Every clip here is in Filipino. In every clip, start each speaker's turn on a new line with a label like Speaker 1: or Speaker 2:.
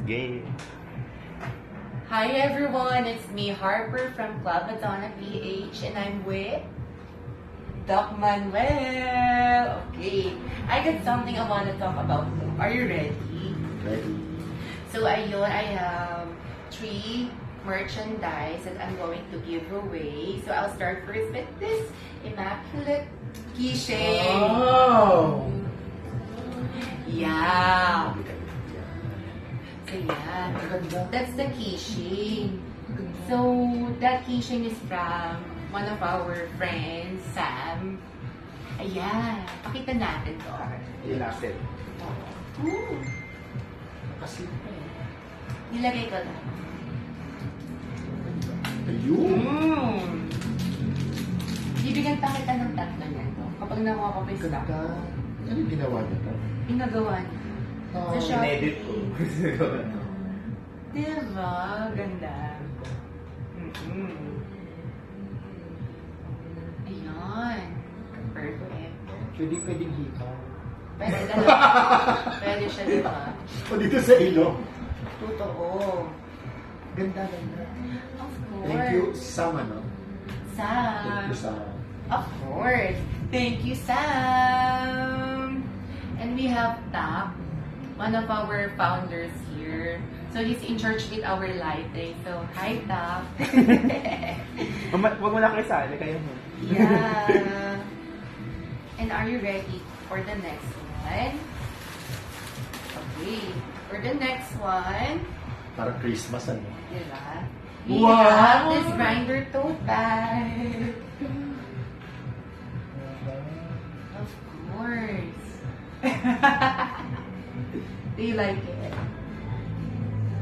Speaker 1: Game.
Speaker 2: Hi everyone, it's me Harper from Club Madonna PH and I'm with Doc Manuel. Okay, I got something I want to talk about. Are you ready?
Speaker 3: Ready?
Speaker 2: So ayun, I have 3 merchandise that I'm going to give away. So I'll start first with this immaculate keychain.
Speaker 3: Oh!
Speaker 2: Yeah. So yeah,
Speaker 3: Maganda.
Speaker 2: that's the keychain. So that keychain is from one of our friends, Sam. Ayan, pakita natin to.
Speaker 1: Ilapit.
Speaker 2: Ooh,
Speaker 3: Kasi,
Speaker 2: nilagay ko lang.
Speaker 3: ayun!
Speaker 2: Bibigyan pa kita ng tatlo niyan to. Kapag nakuha ko may stock.
Speaker 3: Ganda. Ano yung ginawa niya to?
Speaker 2: Ginagawa niya. Sa Shopee.
Speaker 1: In-edit ko.
Speaker 2: Diba? Ganda. Ayan. Perfect.
Speaker 3: Pwedeng hita.
Speaker 2: Pwede talaga. Pwede siya, diba?
Speaker 3: O dito sa ilong.
Speaker 2: Totoo.
Speaker 3: Ganda, ganda.
Speaker 2: Of course.
Speaker 3: Thank you, Sam, ano? Thank you,
Speaker 2: Sam.
Speaker 3: Sam.
Speaker 2: Of course. Thank you, Sam. And we have Tap, one of our founders here. So he's in charge with our lighting. So, hi, Tap.
Speaker 1: Huwag mo na kayo sali, kayo mo.
Speaker 2: Yeah. And are you ready for the next one? Okay. For the next one,
Speaker 3: Parang Christmas, ano?
Speaker 2: diba? We
Speaker 3: Wow!
Speaker 2: have this grinder tote bag. Of course. Do you like it?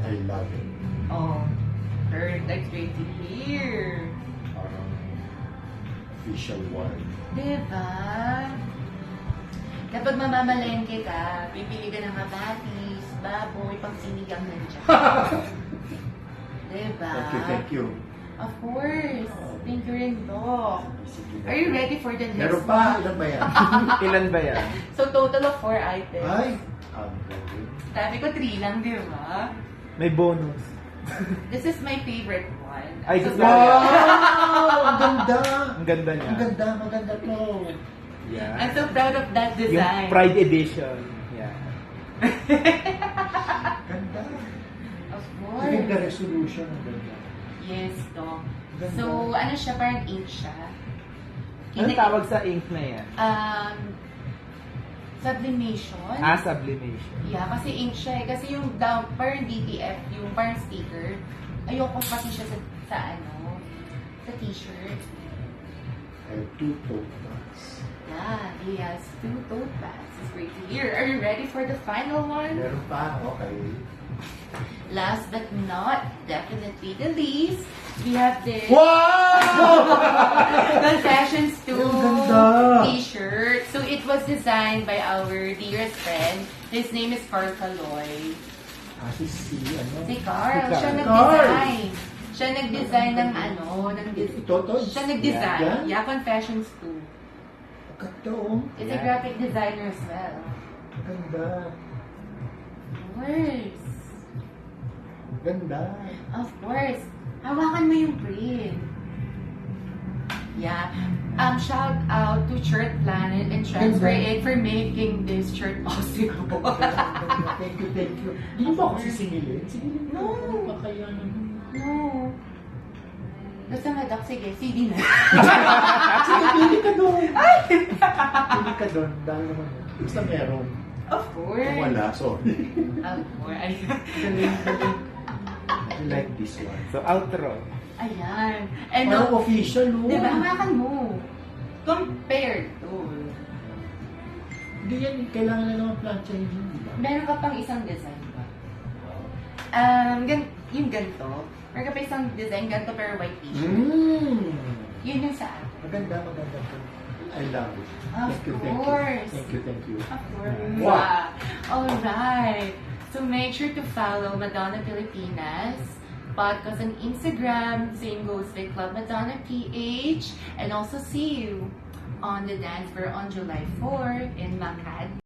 Speaker 3: I love it.
Speaker 2: Oh, perfect. That's great to hear.
Speaker 3: Parang official one.
Speaker 2: Diba? Kapag mamamalengke ka, bibili ka ng kabatis, baboy, pang sinigang nandiyan. Diba?
Speaker 3: Thank you.
Speaker 2: Of course. Thank you rin, Doc.
Speaker 3: Sige.
Speaker 2: Are you ready for the next
Speaker 3: Meron
Speaker 2: one?
Speaker 3: pa? Ilan ba yan?
Speaker 1: Ilan ba yan?
Speaker 2: So, total of 4 items.
Speaker 3: Ay! Ang galing.
Speaker 2: Sabi ko 3 lang, di ba?
Speaker 1: May bonus.
Speaker 2: This is my favorite one.
Speaker 1: Ay,
Speaker 2: So,
Speaker 1: gusto ko
Speaker 3: Wow! Ang ganda!
Speaker 1: Ang ganda niya.
Speaker 3: Ang ganda, maganda to.
Speaker 1: Yeah.
Speaker 2: I'm so proud of that
Speaker 1: Yung
Speaker 2: design.
Speaker 1: Pride Edition. Yeah.
Speaker 3: Ganda.
Speaker 2: Of
Speaker 3: Even the
Speaker 2: course.
Speaker 3: resolution, ang ganda.
Speaker 2: Yes, Doc.
Speaker 3: Ganda.
Speaker 2: So, ano siya, parang ink siya.
Speaker 1: Anong tawag sa ink na yan?
Speaker 2: Sublimation.
Speaker 1: Sublimation.
Speaker 2: Yeah, kasi ink siya eh. Kasi yung down, parang DTF, yung parang sticker, ayoko kasi siya sa ano, sa t-shirt.
Speaker 3: And 2 tote bags.
Speaker 2: Yeah, he has 2 tote bags. It's great to hear. Are you ready for the final one?
Speaker 3: Meron pa? Okay.
Speaker 2: Last but not definitely the least, we have this
Speaker 3: Wow!
Speaker 2: Confessions 2
Speaker 3: Ang ganda!
Speaker 2: t-shirt. So it was designed by our dearest friend. His name is Carl Caloy.
Speaker 3: Si ano?
Speaker 2: Si Carl,
Speaker 1: Si
Speaker 2: siya
Speaker 1: Carl.
Speaker 2: nag-design. Siya nag-design ng ano,
Speaker 3: Ito, to?
Speaker 2: siya nag-design.
Speaker 3: Yeah.
Speaker 2: Yeah, Confessions 2.
Speaker 3: Ang ganda, oh.
Speaker 2: It's a
Speaker 1: Yeah.
Speaker 2: graphic designer as well.
Speaker 3: Ang ganda.
Speaker 2: Of course.
Speaker 3: Ganda.
Speaker 2: Of course. Hawakan mo yung print. Yeah. Shout out to Shirt Planet and Transfer
Speaker 3: Ganda.
Speaker 2: It for making this shirt possible.
Speaker 3: Ganda. Thank you, thank you. Di ba ako sisingilin? Singilin
Speaker 2: No.
Speaker 3: ko. Kakayanan.
Speaker 2: No. Basta nga, Doc, sige, CD na.
Speaker 3: Sige, pili ka doon. Pili ka doon. Dahil naman. Basta meron.
Speaker 2: Of course.
Speaker 3: Kung wala, sorry.
Speaker 2: Of course.
Speaker 3: Galing, galing. I like this one.
Speaker 1: So, outro.
Speaker 2: Ayan. And
Speaker 3: Parang
Speaker 2: no,
Speaker 3: official, oh.
Speaker 2: diba, hawakan mo. Compared to,
Speaker 3: Hindi yan, kailangan na naman plancha yun, di ba?
Speaker 2: meron ka pang isang design ba? Yung ganito. Meron ka pa isang design, ganito pero white t-shirt. Yun yung sa akin.
Speaker 3: Maganda, maganda to. I love it.
Speaker 2: Of
Speaker 3: Thank you, thank you.
Speaker 2: course.
Speaker 3: Thank you, thank you.
Speaker 2: Of course.
Speaker 3: Wow.
Speaker 2: Alright. So make sure to follow Madonna Pilipinas podcast on Instagram. Same goes with Club Madonna PH. And also see you on the dance floor on July 4 in Macad.